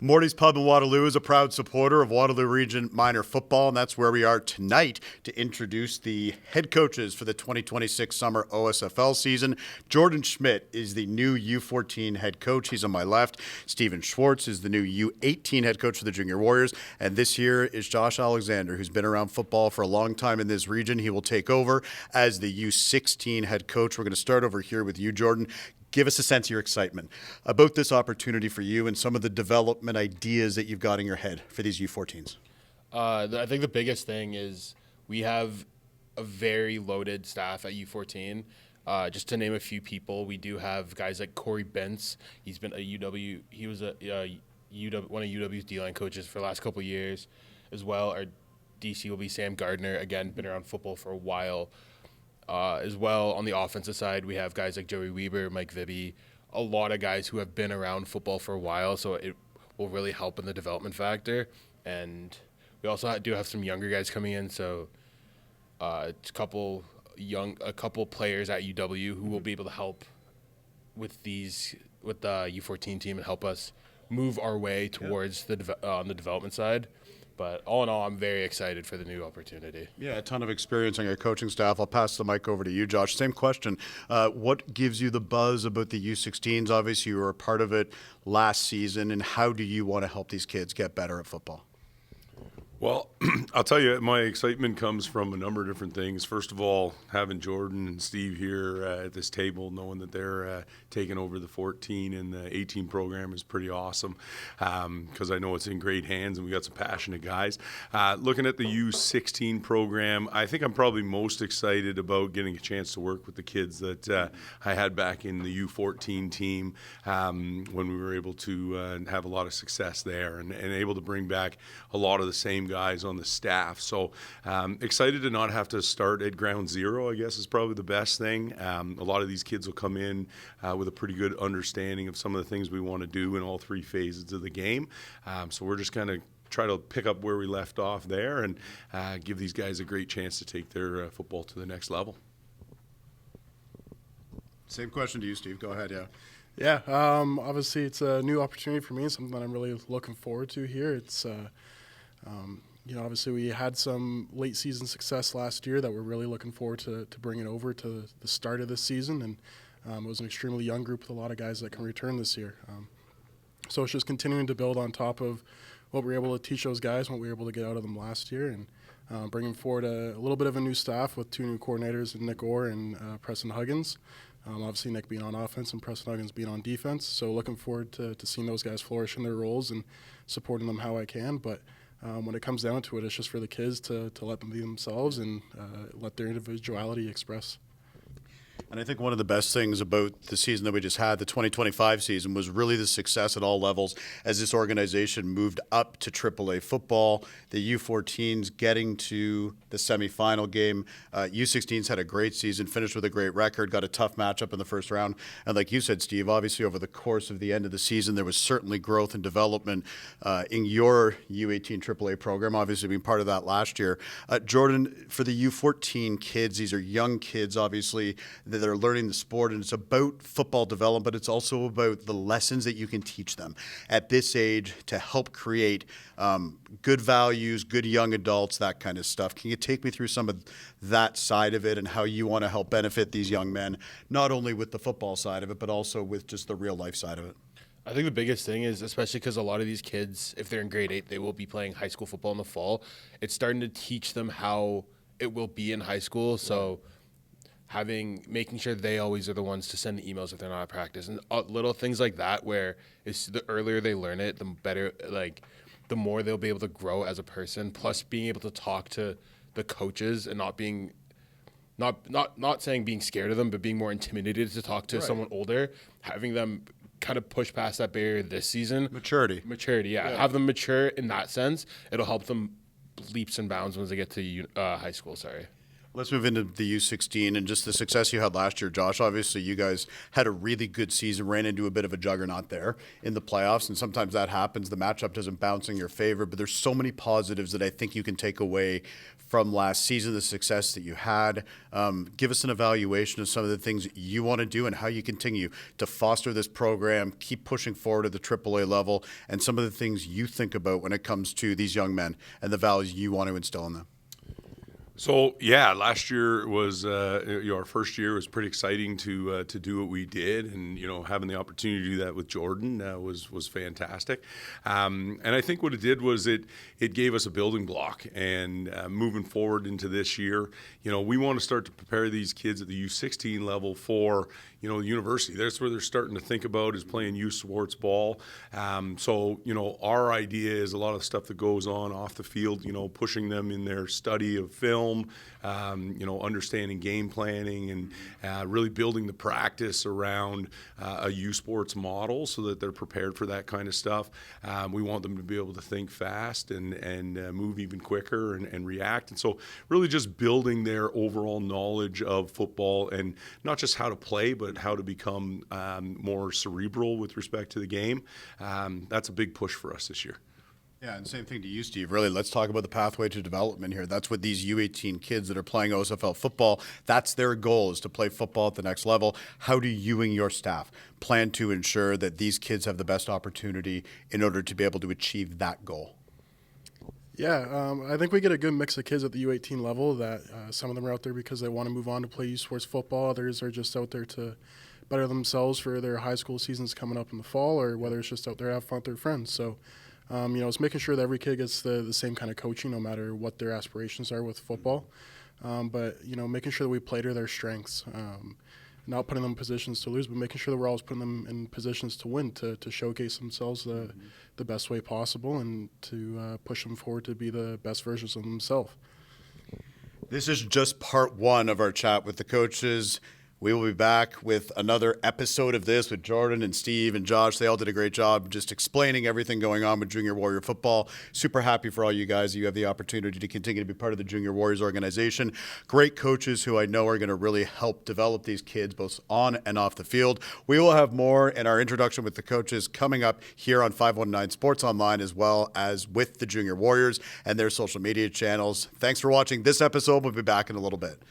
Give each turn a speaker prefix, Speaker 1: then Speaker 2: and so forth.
Speaker 1: Morty's Pub in Waterloo is a proud supporter of Waterloo Region Minor Football, and that's where we are tonight to introduce the head coaches for the 2026 summer OSFL season. Jordan Schmidt is the new U14 head coach. He's on my left. Steven Schwartz is the new U18 head coach for the Junior Warriors. And this year is Josh Alexander, who's been around football for a long time in this region. He will take over as the U16 head coach. We're going to start over here with you, Jordan. Give us a sense of your excitement about this opportunity for you and some of the development ideas that you've got in your head for these U14s.
Speaker 2: I think the biggest thing is we have a very loaded staff at U14. Just to name a few people, we do have guys like Corey Bentz. He's been he was one of UW's D-line coaches for the last couple of years as well. Our DC will be Sam Gardner, again, been around football for a while. As well, on the offensive side, we have guys like Joey Weber, Mike Vibby, a lot of guys who have been around football for a while, so it will really help in the development factor. And we also do have some younger guys coming in, so a couple players at UW who will be able to help with the U14 team and help us move our way towards the development side. But all in all, I'm very excited for the new opportunity.
Speaker 1: Yeah, a ton of experience on your coaching staff. I'll pass the mic over to you, Josh. Same question. What gives you the buzz about the U16s? Obviously, you were a part of it last season. And how do you want to help these kids get better at football?
Speaker 3: Well, I'll tell you, my excitement comes from a number of different things. First of all, having Jordan and Steve here at this table, knowing that they're taking over the 14 and the 18 program is pretty awesome because I know it's in great hands and we got some passionate guys. Looking at the U16 program, I think I'm probably most excited about getting a chance to work with the kids that I had back in the U14 team when we were able to have a lot of success there and able to bring back a lot of the same guys on the staff. So excited to not have to start at ground zero, I guess is probably the best thing. A lot of these kids will come in with a pretty good understanding of some of the things we want to do in all three phases of the game. So we're just kind of try to pick up where we left off there and give these guys a great chance to take their football to the next level.
Speaker 1: Same question to you, Steve. Go ahead, yeah.
Speaker 4: Yeah, obviously it's a new opportunity for me, something that I'm really looking forward to here. It's obviously we had some late season success last year that we're really looking forward to bringing over to the start of this season. And it was an extremely young group with a lot of guys that can return this year. So it's just continuing to build on top of what we were able to teach those guys, what we were able to get out of them last year, and bringing forward a little bit of a new staff with two new coordinators, Nick Orr and Preston Huggins. Obviously Nick being on offense and Preston Huggins being on defense. So looking forward to seeing those guys flourish in their roles and supporting them how I can. But when it comes down to it, it's just for the kids to let them be themselves and let their individuality express.
Speaker 1: And I think one of the best things about the season that we just had, the 2025 season, was really the success at all levels as this organization moved up to AAA football. The U14s getting to the semifinal game. U16s had a great season, finished with a great record, got a tough matchup in the first round. And like you said, Steve, obviously over the course of the end of the season, there was certainly growth and development in your U18 AAA program, obviously being part of that last year. Jordan, for the U14 kids, these are young kids, obviously, that are learning the sport, and it's about football development, but it's also about the lessons that you can teach them at this age to help create good values, good young adults, that kind of stuff. Can you take me through some of that side of it and how you want to help benefit these young men, not only with the football side of it, but also with just the real life side of it?
Speaker 2: I think the biggest thing is, especially because a lot of these kids, if they're in grade 8, they will be playing high school football in the fall. It's starting to teach them how it will be in high school. So making sure they always are the ones to send the emails if they're not at practice, and little things like that, where it's the earlier they learn it, the better, the more they'll be able to grow as a person. Plus being able to talk to the coaches and not saying being scared of them, but being more intimidated to talk to someone older, having them kind of push past that barrier this season. Maturity, yeah. Have them mature in that sense. It'll help them leaps and bounds once they get to high school,
Speaker 1: Let's move into the U16 and just the success you had last year, Josh. Obviously, you guys had a really good season, ran into a bit of a juggernaut there in the playoffs, and sometimes that happens. The matchup doesn't bounce in your favor, but there's so many positives that I think you can take away from last season, the success that you had. Give us an evaluation of some of the things that you want to do and how you continue to foster this program, keep pushing forward at the AAA level, and some of the things you think about when it comes to these young men and the values you want to instill in them.
Speaker 3: So yeah, last year was our first year was pretty exciting to do what we did, and having the opportunity to do that with Jordan was fantastic. And I think what it did was it gave us a building block, and moving forward into this year, we want to start to prepare these kids at the U16 level for university. That's where they're starting to think about is playing U Schwartz ball. So our idea is a lot of the stuff that goes on off the field, pushing them in their study of film, understanding game planning, and really building the practice around a U Sports model so that they're prepared for that kind of stuff. We want them to be able to think fast and move even quicker and react. And so really just building their overall knowledge of football, and not just how to play, but how to become more cerebral with respect to the game. That's a big push for us this year.
Speaker 1: Yeah, and same thing to you, Steve. Really, let's talk about the pathway to development here. That's what these U18 kids that are playing OSFL football, that's their goal, is to play football at the next level. How do you and your staff plan to ensure that these kids have the best opportunity in order to be able to achieve that goal?
Speaker 4: Yeah, I think we get a good mix of kids at the U18 level that some of them are out there because they want to move on to play U Sports football. Others are just out there to better themselves for their high school seasons coming up in the fall, or whether it's just out there to have fun with their friends. So, it's making sure that every kid gets the same kind of coaching no matter what their aspirations are with football. But, making sure that we play to their strengths. Not putting them in positions to lose, but making sure that we're always putting them in positions to win, to showcase themselves the best way possible, and to push them forward to be the best versions of themselves.
Speaker 1: This is just part one of our chat with the coaches. We will be back with another episode of this with Jordan and Steve and Josh. They all did a great job just explaining everything going on with Junior Warrior football. Super happy for all you guys. You have the opportunity to continue to be part of the Junior Warriors organization. Great coaches who I know are going to really help develop these kids both on and off the field. We will have more in our introduction with the coaches coming up here on 519 Sports Online, as well as with the Junior Warriors and their social media channels. Thanks for watching this episode. We'll be back in a little bit.